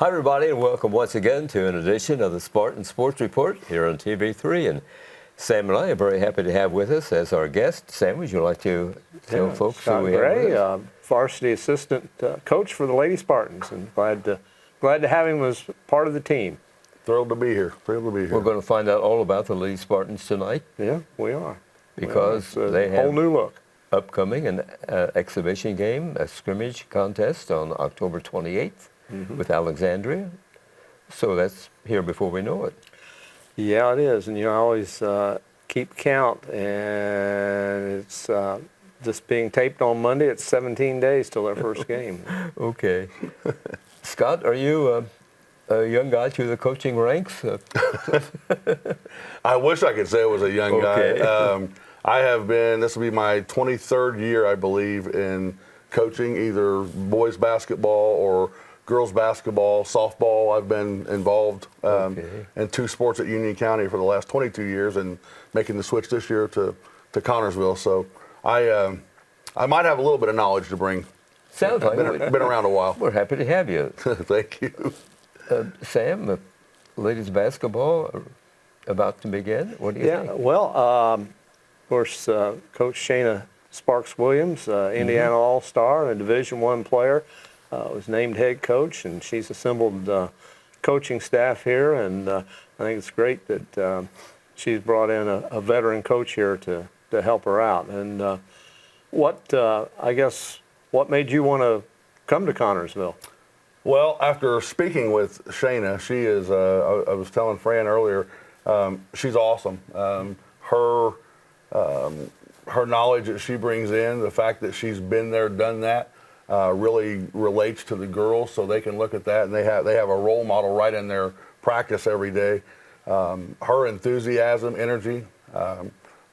Hi, everybody, and welcome once again to an edition of the Spartan Sports Report here on TV3. And Sam and I are very happy to have with us as our guest. Sam, would you like to tell folks Scott who we have with us? Varsity assistant coach for the Lady Spartans, and glad to have him as part of the team. Thrilled to be here. We're going to find out all about the Lady Spartans tonight. Yeah, we are. Because they have a whole new look. Upcoming an exhibition game, a scrimmage contest on October 28th with Alexandria. So that's here before we know it. Yeah, it is. And you always keep count. And it's just being taped on Monday. It's 17 days till their first game. Okay. Scott, are you a young guy through the coaching ranks? I wish I could say I was a young guy. I have been, this will be my 23rd year, I believe, in coaching either boys basketball or girls basketball, softball. I've been involved in two sports at Union County for the last 22 years and making the switch this year to Connersville. So I might have a little bit of knowledge to bring. Sounds like it. Been around a while. We're happy to have you. Thank you. Sam, ladies basketball about to begin. What do you think? Yeah, well, of course, Coach Shayna Sparks-Williams, Indiana All-Star, a Division I player, was named head coach, and she's assembled coaching staff here, and I think it's great that she's brought in a veteran coach here to help her out. And what made you want to come to Connersville? Well, after speaking with Shayna, she is, I was telling Fran earlier, she's awesome. Her knowledge that she brings in, the fact that she's been there, done that, really relates to the girls, so they can look at that, and they have a role model right in their practice every day. Her enthusiasm, energy,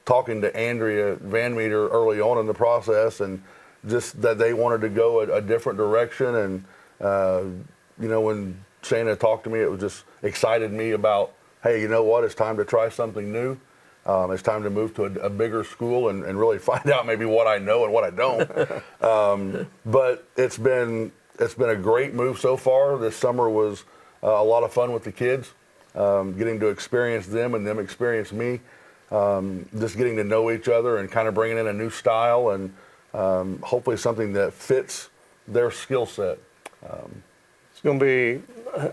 talking to Andrea Van Meter early on in the process, and just that they wanted to go a different direction. And when Shayna talked to me, it was just excited me about, hey, you know what? It's time to try something new. It's time to move to a bigger school and really find out maybe what I know and what I don't. But it's been a great move so far. This summer was a lot of fun with the kids, getting to experience them and them experience me, just getting to know each other and kind of bringing in a new style and hopefully something that fits their skill set. It's going to be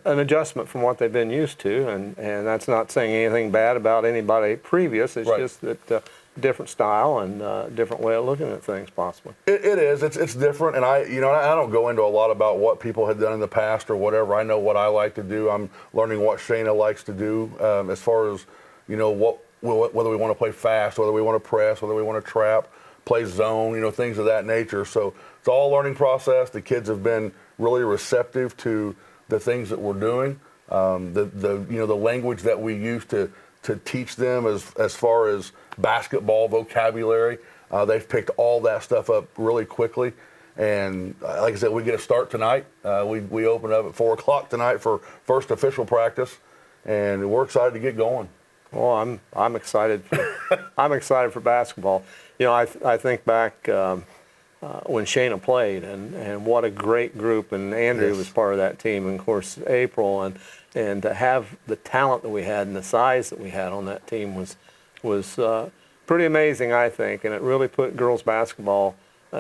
an adjustment from what they've been used to, and that's not saying anything bad about anybody previous. It's just that different style and different way of looking at things, possibly. It is. It's different, and I don't go into a lot about what people had done in the past or whatever. I know what I like to do. I'm learning what Shayna likes to do as far as whether we want to play fast, whether we want to press, whether we want to trap, play zone, things of that nature. So it's all a learning process. The kids have been really receptive to the things that we're doing, the language that we use to teach them as far as basketball vocabulary. They've picked all that stuff up really quickly, and like I said, we get a start tonight. We open up at 4:00 tonight for first official practice, and we're excited to get going. Well, I'm excited. I'm excited for basketball. I think back when Shayna played, and what a great group, and Andrew was part of that team, and of course April, and to have the talent that we had and the size that we had on that team was pretty amazing, I think, and it really put girls basketball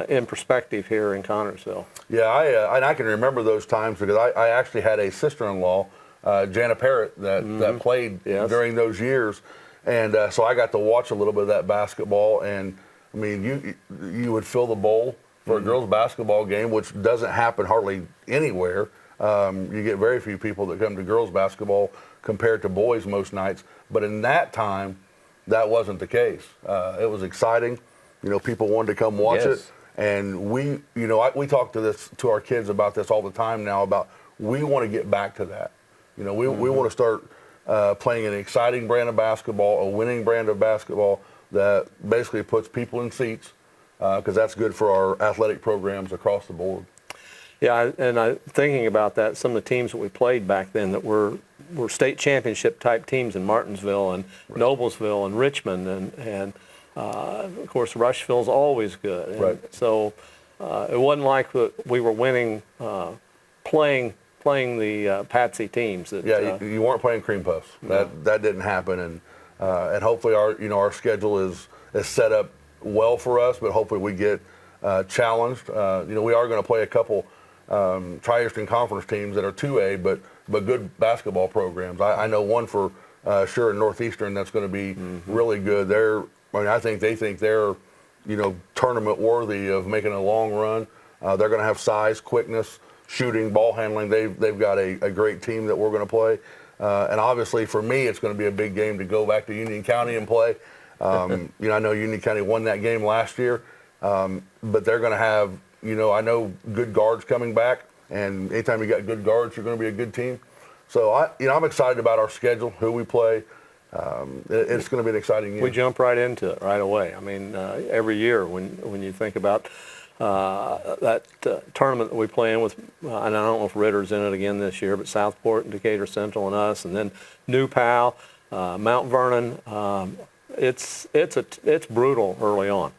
in perspective here in Connersville. Yeah, I can remember those times because I actually had a sister-in-law, Jana Parrott, that played during those years, and so I got to watch a little bit of that basketball. And I mean, you would fill the bowl for a girls' basketball game, which doesn't happen hardly anywhere. You get very few people that come to girls' basketball compared to boys most nights. But in that time, that wasn't the case. It was exciting. People wanted to come watch it. And we talk to our kids about this all the time now, about we want to get back to that. We want to start playing an exciting brand of basketball, a winning brand of basketball that basically puts people in seats, because that's good for our athletic programs across the board. Yeah, and thinking about that, some of the teams that we played back then that were state championship type teams in Martinsville and Noblesville and Richmond, and of course Rushville's always good. And so it wasn't like we were winning playing playing the Patsy teams. That, Yeah, you weren't playing cream puffs. That didn't happen, and hopefully our schedule is set up well for us. But hopefully we get challenged. We are going to play a couple Tri-Eastern Conference teams that are 2A, but good basketball programs. I know one for sure in Northeastern that's going to be really good. I think they think they're tournament worthy of making a long run. They're going to have size, quickness, shooting, ball handling. They've got a great team that we're going to play. And obviously for me, it's going to be a big game to go back to Union County and play. I know Union County won that game last year, but they're going to have, I know good guards coming back. And anytime you got good guards, you're going to be a good team. So I'm excited about our schedule, who we play. It's going to be an exciting year. We jump right into it right away. I mean, every year when you think about that tournament that we play in with, and I don't know if Ritter's in it again this year, but Southport and Decatur Central and us, and then New Pal, Mount Vernon. It's brutal early on.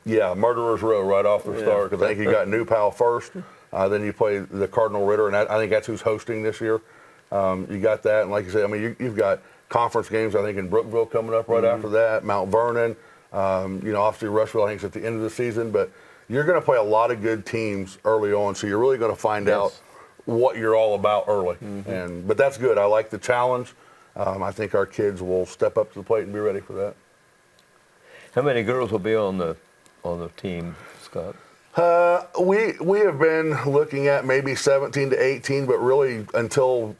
Murderer's Row right off the start, because I think you got New Pal first. Then you play the Cardinal Ritter, and I think that's who's hosting this year. You got that, and like you said, I mean, you've got conference games, I think, in Brookville coming up right after that, Mount Vernon. Obviously Rushville, I think, is at the end of the season, but you're going to play a lot of good teams early on, so you're really going to find out what you're all about early. But that's good. I like the challenge. I think our kids will step up to the plate and be ready for that. How many girls will be on the team, Scott? We have been looking at maybe 17 to 18, but really until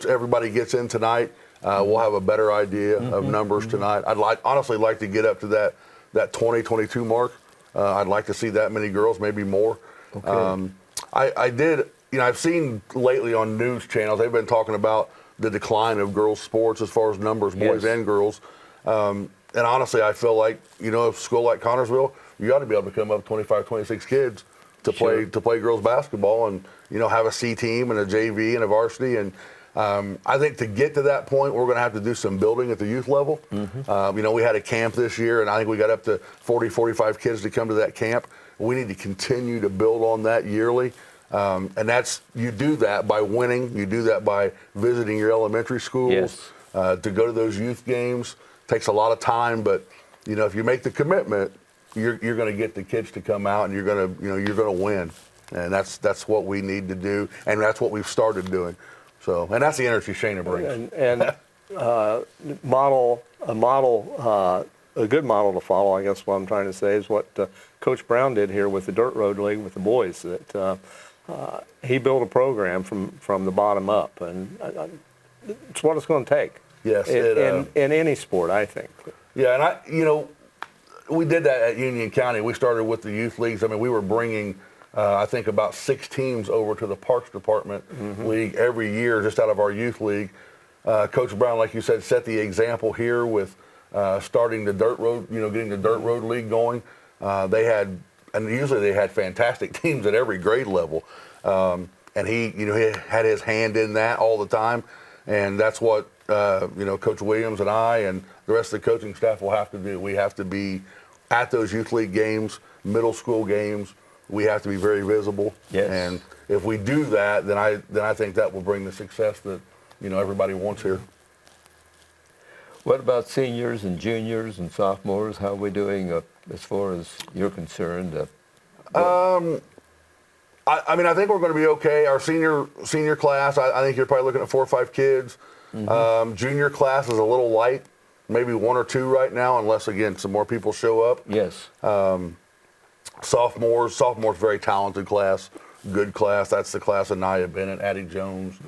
everybody gets in tonight, we'll have a better idea of numbers tonight. I'd honestly like to get up to that 20, 22 mark. I'd like to see that many girls, maybe more. Okay. I've seen lately on news channels, they've been talking about the decline of girls' sports as far as numbers, boys and girls. And honestly, I feel like, a school like Connorsville, you ought to be able to come up 25, 26 kids to play girls basketball and, have a C team and a JV and a varsity. And I think to get to that point, we're going to have to do some building at the youth level. We had a camp this year, and I think we got up to 40, 45 kids to come to that camp. We need to continue to build on that yearly. And you do that by winning. You do that by visiting your elementary schools. To go to those youth games takes a lot of time, but if you make the commitment, you're going to get the kids to come out, and you're going to win. And that's what we need to do, and that's what we've started doing. So, and that's the energy Shana brings. And a good model to follow, I guess what I'm trying to say, is what Coach Brown did here with the Dirt Road League with the boys. That he built a program from the bottom up, and it's what it's going to take. Yes, in any sport, I think. Yeah, and we did that at Union County. We started with the youth leagues. I mean, we were bringing, I think, about 6 teams over to the Parks Department league every year, just out of our youth league. Coach Brown, like you said, set the example here with starting the Dirt Road, getting the Dirt Road League going. Usually they had fantastic teams at every grade level. And he had his hand in that all the time. And that's what, Coach Williams and I and the rest of the coaching staff will have to do. We have to be at those youth league games, middle school games. We have to be very visible. Yes. And if we do that, then I think that will bring the success that, everybody wants here. What about seniors and juniors and sophomores? How are we doing as far as you're concerned? I think we're going to be okay. Our senior class, I think you're probably looking at 4 or 5 kids. Junior class is a little light, maybe 1 or 2 right now, unless, again, some more people show up. Yes. Sophomores, very talented class, good class. That's the class of Nia Bennett, Addie Jones,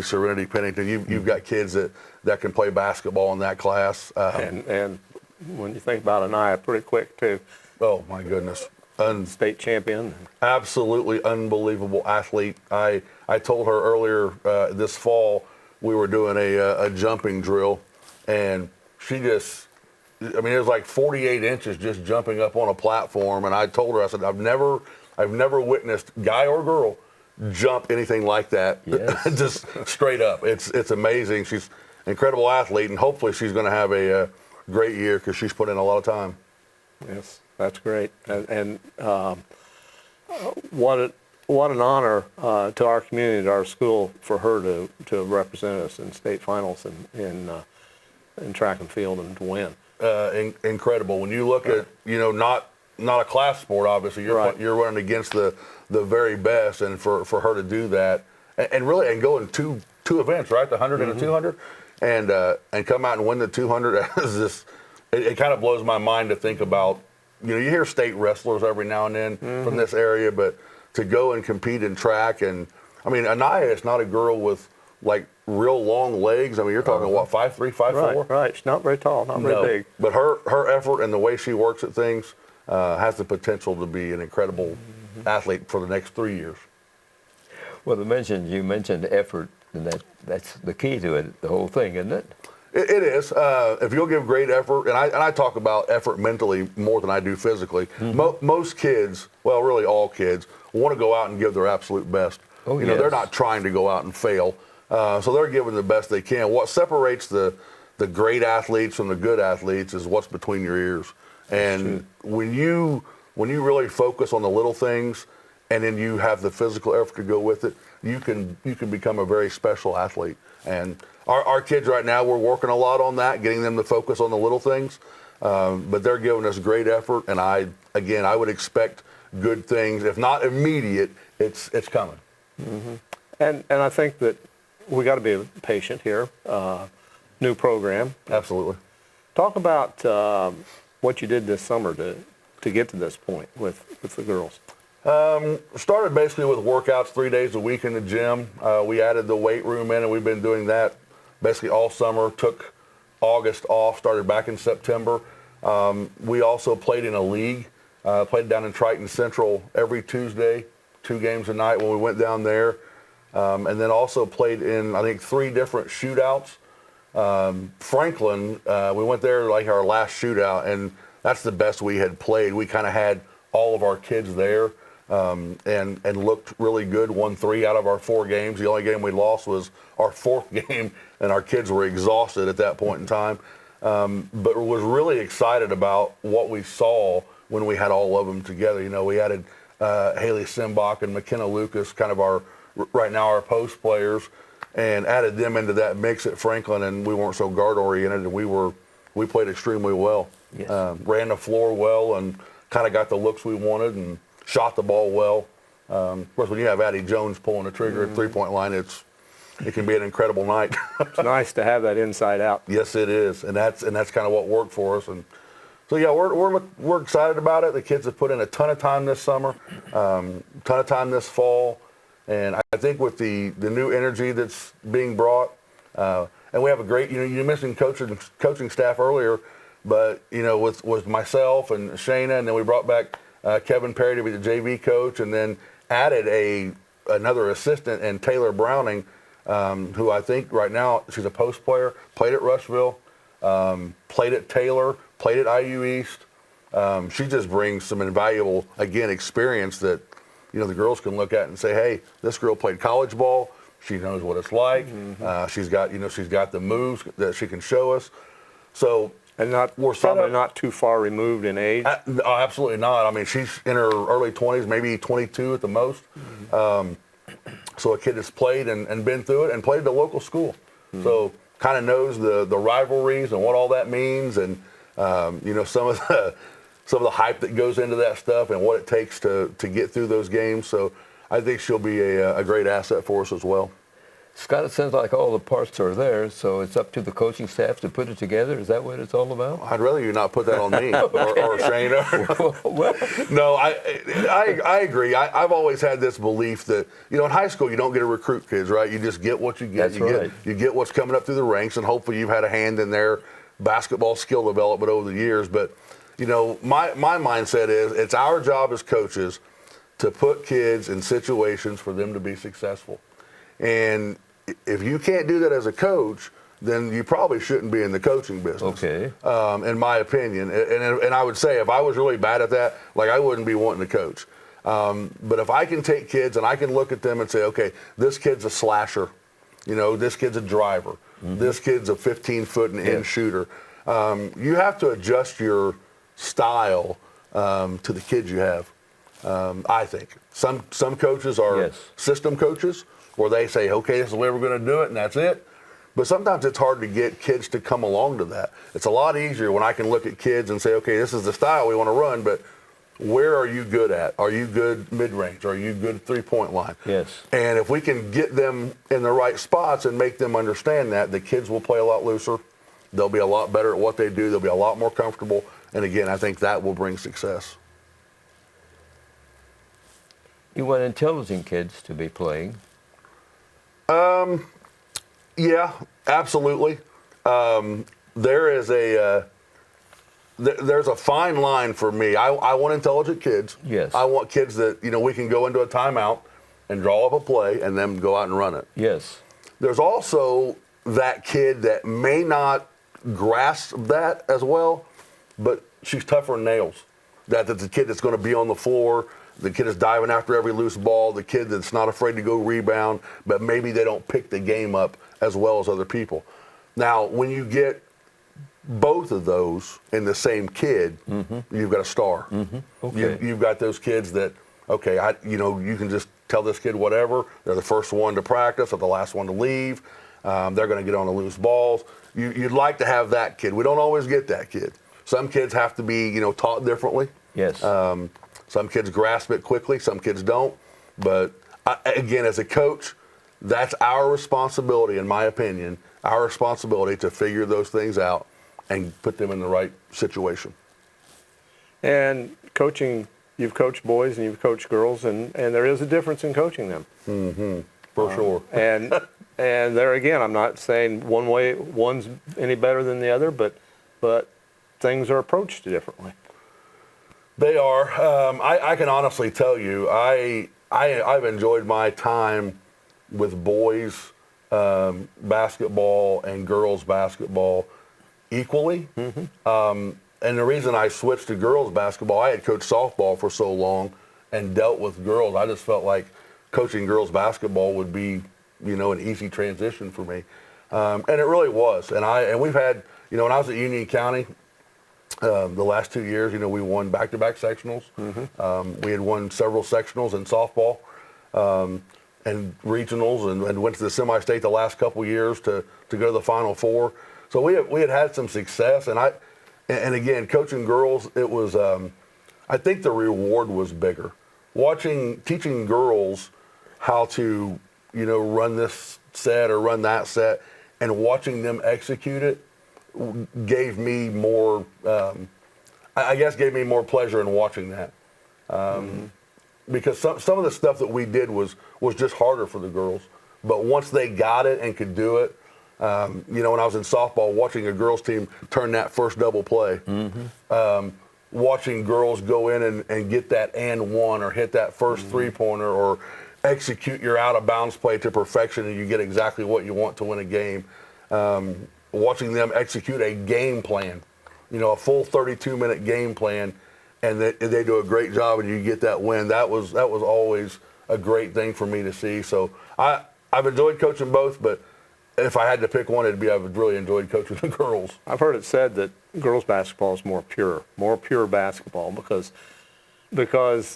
Serenity Pennington. You've got kids that can play basketball in that class. And when you think about Anaya, pretty quick, too. Oh, my goodness. State champion. Absolutely unbelievable athlete. I told her earlier this fall we were doing a jumping drill, and she just, it was like 48 inches just jumping up on a platform. And I told her, I said, I've never witnessed, guy or girl, jump anything like that. Yes. Just straight up. It's amazing. She's an incredible athlete, and hopefully she's going to have a great year because she's put in a lot of time. Yes, that's great. And what what an honor to our community, to our school, for her to represent us in state finals in track and field and to win. Incredible. When you look at, not a class sport, obviously, you're running against the very best, and for her to do that, and go in two events, right? The 100 and the 200, and come out and win the 200 is just, it kind of blows my mind to think about. You hear state wrestlers every now and then from this area, but to go and compete in track, and I mean, Anaya is not a girl with like real long legs. I mean, you're talking what, 5'3", 5'4"? Right. She's not very tall, not very big. But her effort and the way she works at things has the potential to be an incredible athlete for the next 3 years. Well, you mentioned effort, and that's the key to it, the whole thing, isn't it? It is. If you'll give great effort, and I talk about effort mentally more than I do physically. Most kids, well, really all kids, want to go out and give their absolute best. Oh, yes. They're not trying to go out and fail, so they're giving the best they can. What separates the great athletes from the good athletes is what's between your ears. And when you really focus on the little things, and then you have the physical effort to go with it, you can become a very special athlete. And our kids right now, we're working a lot on that, getting them to focus on the little things. But they're giving us great effort, and I would expect good things. If not immediate, it's coming. And I think that we got to be patient here. New program. Absolutely. Talk about what you did this summer to get to this point with the girls. Started basically with workouts 3 days a week in the gym. We added the weight room in, and we've been doing that basically all summer. Took August off, started back in September. We also played in a league, played down in Triton Central every Tuesday, 2 games a night when we went down there. And then also played in, I think, 3 different shootouts. Franklin, we went there like our last shootout, and that's the best we had played. We kind of had all of our kids there. And looked really good, won 3 out of our 4 games. The only game we lost was our 4th game, and our kids were exhausted at that point in time. But was really excited about what we saw when we had all of them together. We added Haley Simbach and McKenna Lucas, kind of right now our post players, and added them into that mix at Franklin, and we weren't so guard oriented, and we played extremely well. Yes. Ran the floor well, and kind of got the looks we wanted, and shot the ball well. Of course, when you have Addie Jones pulling the trigger at 3-point line, it can be an incredible night. It's nice to have that inside out. Yes, it is, and that's kind of what worked for us. And so yeah, we're excited about it. The kids have put in a ton of time this summer, ton of time this fall, and I think with the new energy that's being brought, and we have a great, you mentioned coaching staff earlier, but with myself and Shayna, and then we brought back Kevin Perry to be the JV coach, and then added another assistant, and Taylor Browning, who I think right now she's a post player, played at Rushville, played at Taylor, played at IU East. She just brings some invaluable, again, experience that the girls can look at and say, hey, this girl played college ball. She knows what it's like. She's got the moves that she can show us. So. And we're probably not too far removed in age. No, absolutely not. I mean, she's in her early 20s, maybe 22 at the most. So a kid has played and been through it, and played at a local school. So kind of knows the rivalries and what all that means, and some of the hype that goes into that stuff and what it takes to get through those games. So I think she'll be a great asset for us as well. Scott, it sounds like all the parts are there, so it's up to the coaching staff to put it together. Is that what it's all about? I'd rather you not put that on me or Shayna. Well, no, I agree. I've always had this belief that, in high school you don't get to recruit kids, right? You just get what you get. That's right. You get what's coming up through the ranks, and hopefully you've had a hand in their basketball skill development over the years. But, my mindset is it's our job as coaches to put kids in situations for them to be successful. And if you can't do that as a coach, then you probably shouldn't be in the coaching business. Okay. In my opinion. And I would say if I was really bad at that, I wouldn't be wanting to coach. But if I can take kids and I can look at them and say, okay, this kid's a slasher. This kid's a driver. This kid's a 15-foot and in shooter. You have to adjust your style to the kids you have. I think some coaches are Yes. system coaches, where they say, okay, this is the way we're going to do it, and that's it. But sometimes it's hard to get kids to come along to that. It's a lot easier when I can look at kids and say, okay, this is the style we want to run, but where are you good at? Are you good mid-range? Are you good three-point line? Yes. And if we can get them in the right spots and make them understand that, the kids will play a lot looser. They'll be a lot better at what they do. They'll be a lot more comfortable. And again, I think that will bring success. You want intelligent kids to be playing. Yeah, absolutely. There's a fine line for me. I want intelligent kids. Yes. I want kids that, we can go into a timeout and draw up a play and then go out and run it. Yes. There's also that kid that may not grasp that as well, but she's tougher than nails. That's the kid that's going to be on the floor. The kid is diving after every loose ball. The kid that's not afraid to go rebound, but maybe they don't pick the game up as well as other people. Now, when you get both of those in the same kid, you've got a star. Okay. You've got those kids that, okay, you can just tell this kid whatever. They're the first one to practice or the last one to leave. They're going to get on the loose balls. You'd like to have that kid. We don't always get that kid. Some kids have to be, taught differently. Yes. Some kids grasp it quickly. Some kids don't. But again, as a coach, that's our responsibility, in my opinion, our responsibility to figure those things out and put them in the right situation. And coaching, you've coached boys and you've coached girls, and there is a difference in coaching them. For sure. And there again, I'm not saying one's any better than the other, but things are approached differently. They are. I can honestly tell you, I've enjoyed my time with boys basketball and girls basketball equally. And the reason I switched to girls basketball, I had coached softball for so long and dealt with girls. I just felt like coaching girls basketball would be, an easy transition for me. And it really was. And we've had, when I was at Union County, the last 2 years, we won back-to-back sectionals. We had won several sectionals in softball and regionals, and went to the semi-state the last couple years to go to the Final Four. So we had some success, and again, coaching girls, it was I think the reward was bigger. Teaching girls how to run this set or run that set, and watching them execute it gave me more, gave me more pleasure in watching that. Because some of the stuff that we did was just harder for the girls. But once they got it and could do it, when I was in softball, watching a girls team turn that first double play, watching girls go in and get that and one or hit that first three-pointer or execute your out-of-bounds play to perfection and you get exactly what you want to win a game. Watching them execute a game plan, a full 32-minute game plan, and they do a great job and you get that win. That was always a great thing for me to see. So I've enjoyed coaching both, but if I had to pick one, I've really enjoyed coaching the girls. I've heard it said that girls basketball is more pure basketball because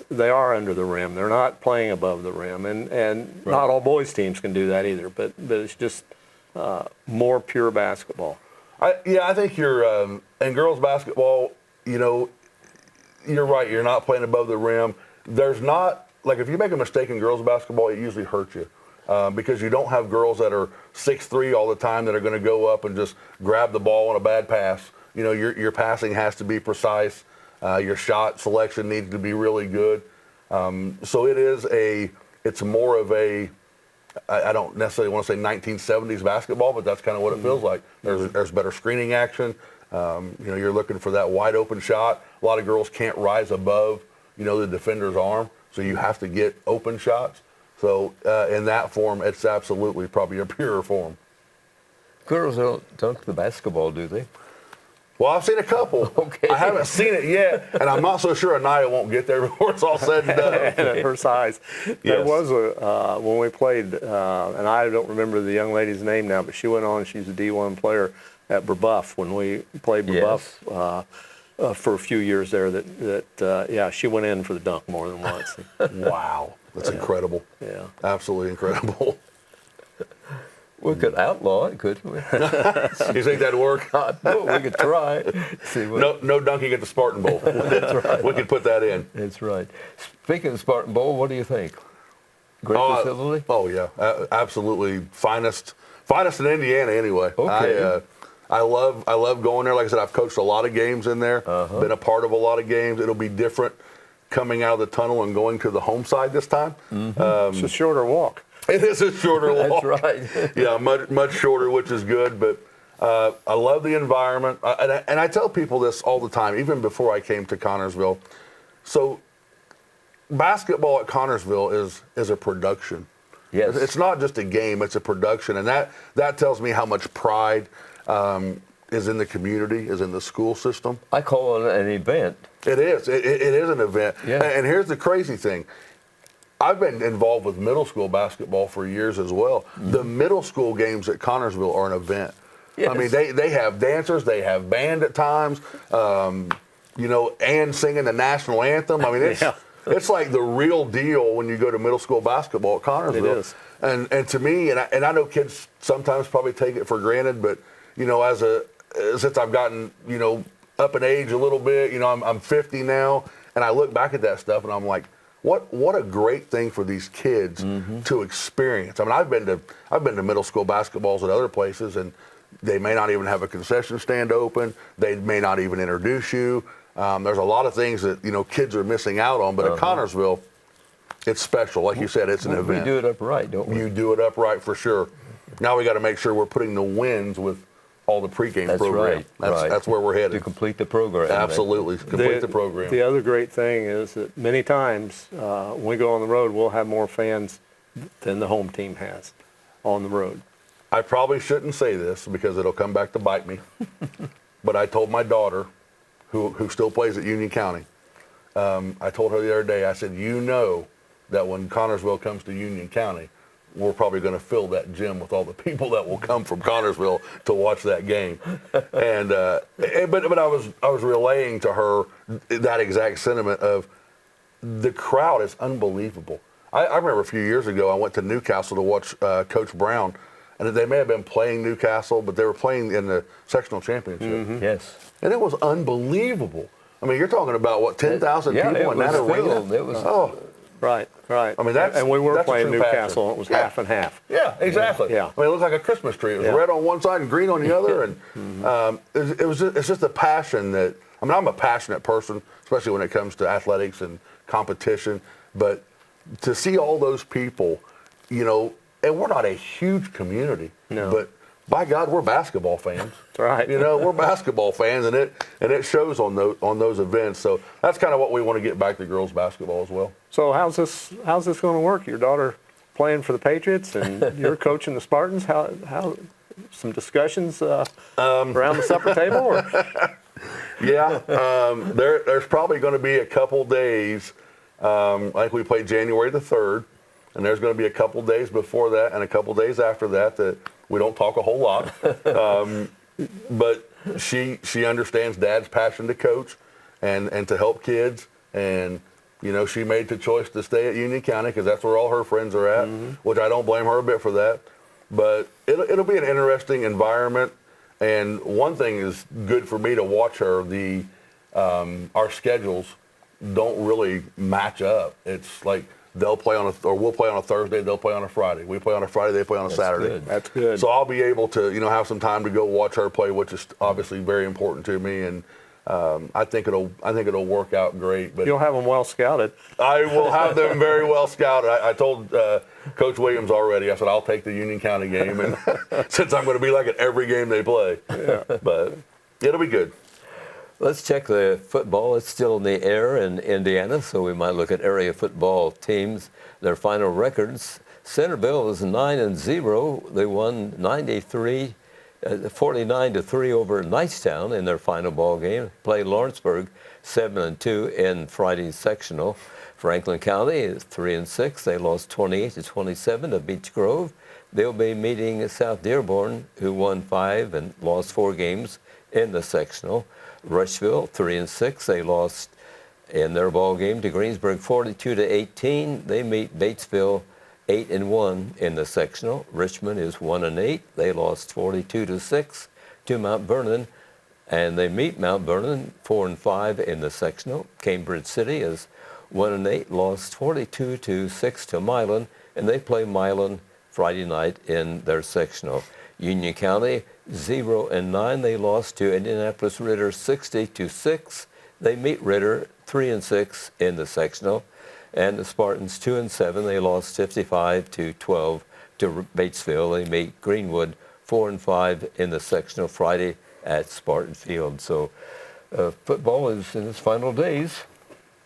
they are under the rim. They're not playing above the rim, and Right. not all boys teams can do that either. But it's just more pure basketball. I think you're in girls basketball. You're right. You're not playing above the rim. There's not, like, if you make a mistake in girls basketball, it usually hurts you. Because you don't have girls that are 6'3" all the time that are going to go up and just grab the ball on a bad pass. Your passing has to be precise. Your shot selection needs to be really good. So it's more of a, I don't necessarily want to say 1970s basketball, but that's kind of what it feels like. There's better screening action. You're looking for that wide open shot. A lot of girls can't rise above, the defender's arm, so you have to get open shots. So in that form, it's absolutely probably a purer form. Girls don't dunk the basketball, do they? Well, I've seen a couple. Okay. I haven't seen it yet, and I'm not so sure Anaya won't get there before it's all said and done. And at her size. There was when we played, and I don't remember the young lady's name now, but she went on, she's a D1 player at Brebeuf when we played Brebeuf. for a few years there that she went in for the dunk more than once. Wow, that's incredible. Yeah. Absolutely incredible. We could outlaw it, couldn't we? You think that'd work? No, we could try. See what, No dunking at the Spartan Bowl. That's right. We could put that in. That's right. Speaking of Spartan Bowl, what do you think? Great facility? Oh yeah, absolutely finest in Indiana anyway. Okay. I love going there. Like I said, I've coached a lot of games in there. Been a part of a lot of games. It'll be different coming out of the tunnel and going to the home side this time. It's a shorter walk. It is a shorter walk. That's right. Yeah, much shorter, which is good. But I love the environment, and I tell people this all the time, even before I came to Connersville. So, basketball at Connersville is a production. Yes. It's not just a game; it's a production, and that tells me how much pride is in the community, is in the school system. I call it an event. It is. It is an event. Yeah. And here's the crazy thing. I've been involved with middle school basketball for years as well. The middle school games at Connersville are an event. Yes. I mean, they have dancers, they have band at times, and singing the national anthem. I mean, it's like the real deal when you go to middle school basketball at Connersville. It is. And to me, and I know kids sometimes probably take it for granted, but since I've gotten up in age a little bit, I'm 50 now, and I look back at that stuff and I'm like, what a great thing for these kids to experience. I mean, I've been to middle school basketballs at other places, and they may not even have a concession stand open. They may not even introduce you. There's a lot of things that kids are missing out on. But at Connersville, it's special. Like you said, it's an event. We do it up right, don't we? You do it up right for sure. Now we got to make sure we're putting the wins with all the pregame That's program. right. That's where we're To headed. complete the program. Absolutely, complete the program. The other great thing is that many times when we go on the road, we'll have more fans than the home team has on the road. I probably shouldn't say this because it'll come back to bite me, but I told my daughter, who still plays at Union County, I told her the other day, I said, that when Connersville comes to Union County, we're probably going to fill that gym with all the people that will come from Connersville to watch that game. And but I was relaying to her that exact sentiment of the crowd is unbelievable. I remember a few years ago I went to Newcastle to watch Coach Brown, and they may have been playing Newcastle, but they were playing in the sectional championship. Yes. And it was unbelievable. I mean, you're talking about 10,000 people in that arena. It was Right. I mean, and we were that's a playing true Newcastle. passion. It was half and half. Yeah, exactly. Yeah. I mean, it looked like a Christmas tree. It was red on one side and green on the other, and it's just a passion that. I mean, I'm a passionate person, especially when it comes to athletics and competition. But to see all those people, and we're not a huge community, but by God, we're basketball fans. That's right. We're basketball fans, and it shows on those events. So that's kind of what we want to get back to girls basketball as well. So how's this going to work? Your daughter playing for the Patriots, and you're coaching the Spartans. How some discussions around the supper table? Or? Yeah, there's probably going to be a couple days. I think we play January the 3rd, and there's going to be a couple days before that and a couple days after that we don't talk a whole lot. But she understands Dad's passion to coach and to help kids, and she made the choice to stay at Union County because that's where all her friends are at, which I don't blame her a bit for that. But it'll be an interesting environment. And one thing is good for me to watch her. Our schedules don't really match up. It's like we'll play on a Thursday, they'll play on a Friday. We play on a Friday, they play on a Saturday. Good. That's good. So I'll be able to have some time to go watch her play, which is obviously very important to me. And I think it'll work out great. But You'll have them well scouted. I will have them very well scouted. I told Coach Williams already. I said I'll take the Union County game, and since I'm going to be like at every game they play. Yeah. But it'll be good. Let's check the football. It's still in the air in Indiana, so we might look at area football teams. Their final records: Centerville is 9-0. They won 49-3 over Knightstown in their final ball game. Played Lawrenceburg 7-2 in Friday's sectional. Franklin County is 3-6. They lost 28-27 to Beech Grove. They'll be meeting South Dearborn, who won 5 and lost 4 games in the sectional. Rushville 3-6. They lost in their ball game to Greensburg 42-18. They meet Batesville 8-1 in the sectional. Richmond is 1-8. They lost 42-6 to Mount Vernon, and they meet Mount Vernon 4-5 in the sectional. Cambridge City is 1-8, lost 42-6 to Milan, and they play Milan Friday night in their sectional. Union County 0-9. They lost to Indianapolis Ritter 60-6. They meet Ritter 3-6 in the sectional, and the Spartans 2-7. They lost 55-12 to Batesville. They meet Greenwood 4-5 in the sectional Friday at Spartan Field. So football is in its final days.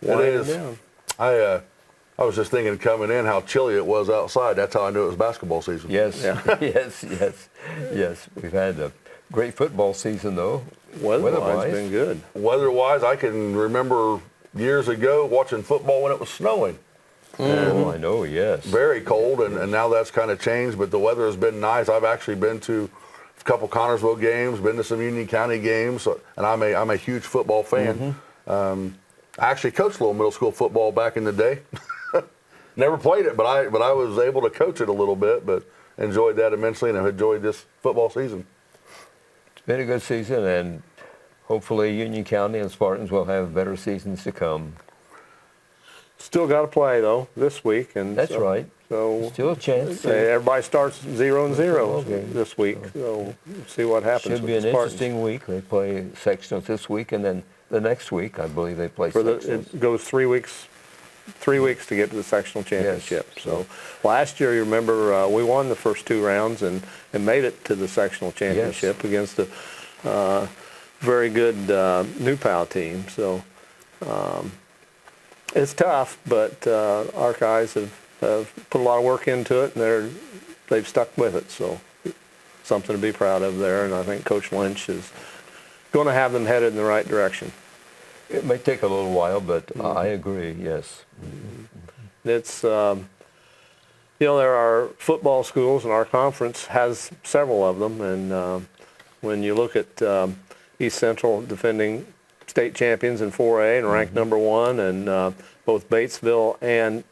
It is. I was just thinking coming in how chilly it was outside. That's how I knew it was basketball season. Yes, yes. We've had a great football season, though. Weather-wise, it's been good. Weather-wise, I can remember years ago watching football when it was snowing. Oh, I know, yes. Very cold, and now that's kind of changed, but the weather has been nice. I've actually been to a couple Connorsville games, been to some Union County games, and I'm a huge football fan. I actually coached a little middle school football back in the day. Never played it, but I was able to coach it a little bit, but enjoyed that immensely, and I've enjoyed this football season. It's been a good season, and hopefully Union County and Spartans will have better seasons to come. Still got to play though this week, and That's right. So Still a chance. everybody starts 0-0 Okay. this week. So we'll see what happens. Should be with an the Spartans. interesting week. They play sectionals this week, and then the next week, I believe they play sectionals. It goes 3 weeks. 3 weeks to get to the sectional championship. Yes. So last year, you remember, we won the first 2 rounds and made it to the sectional championship against a very good New Pal team. So it's tough, but our guys have put a lot of work into it, and they've stuck with it. So something to be proud of there, and I think Coach Lynch is going to have them headed in the right direction. It may take a little while, but I agree, yes. It's, there are football schools, and our conference has several of them. And when you look at East Central defending state champions in 4A and ranked number 1, and both Batesville and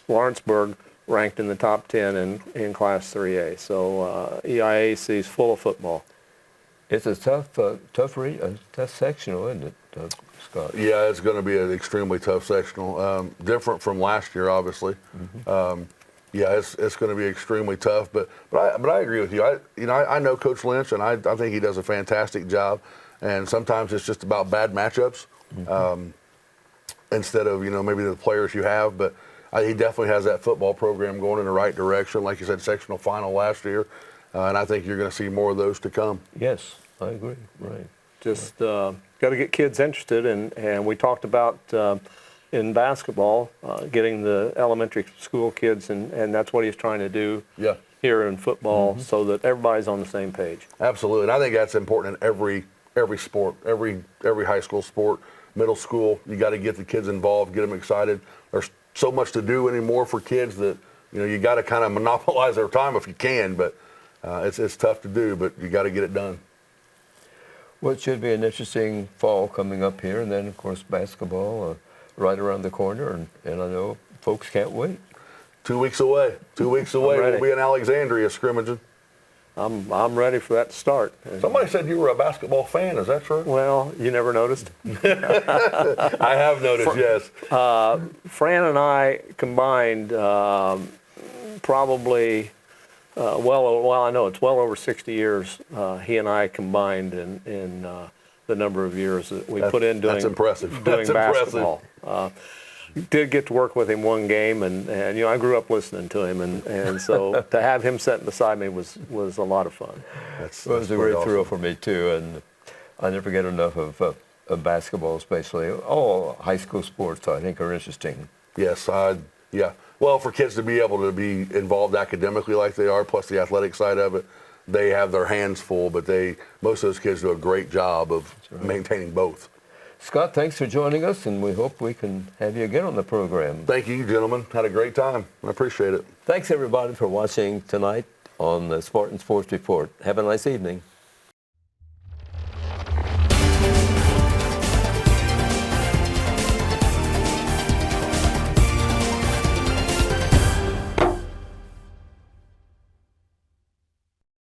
Lawrenceburg ranked in the top 10 in Class 3A. So EIAC is full of football. It's a tough sectional, isn't it, Scott? Yeah, it's going to be an extremely tough sectional. Different from last year, obviously. It's going to be extremely tough. But I agree with you. I know Coach Lynch, and I think he does a fantastic job. And sometimes it's just about bad matchups instead of maybe the players you have. But he definitely has that football program going in the right direction. Like you said, sectional final last year. And I think you're going to see more of those to come. Yes, I agree. Right. Just got to get kids interested, and we talked about in basketball getting the elementary school kids, and that's what he's trying to do here in football, so that everybody's on the same page. Absolutely, and I think that's important in every sport, every high school sport, middle school. You got to get the kids involved, get them excited. There's so much to do anymore for kids that you got to kind of monopolize their time if you can, but. It's tough to do, but you got to get it done. Well, it should be an interesting fall coming up here, and then, of course, basketball right around the corner, and I know folks can't wait. 2 weeks away. 2 weeks away. ready. We'll be in Alexandria scrimmaging. I'm ready for that to start. Somebody said you were a basketball fan. Is that true? Well, you never noticed. I have noticed, yes. Fran and I combined probably... I know it's well over 60 years. He and I combined in the number of years that we put in doing, that's impressive. doing That's basketball. Did get to work with him one game, and I grew up listening to him, and so to have him sitting beside me was a lot of fun. It was a great thrill for me too, and I never get enough of basketball, especially all high school sports. I think are interesting. Yes, yeah. Well, for kids to be able to be involved academically like they are, plus the athletic side of it, they have their hands full, but most of those kids do a great job of maintaining both. Scott, thanks for joining us, and we hope we can have you again on the program. Thank you, gentlemen. Had a great time. I appreciate it. Thanks, everybody, for watching tonight on the Spartan Sports Report. Have a nice evening.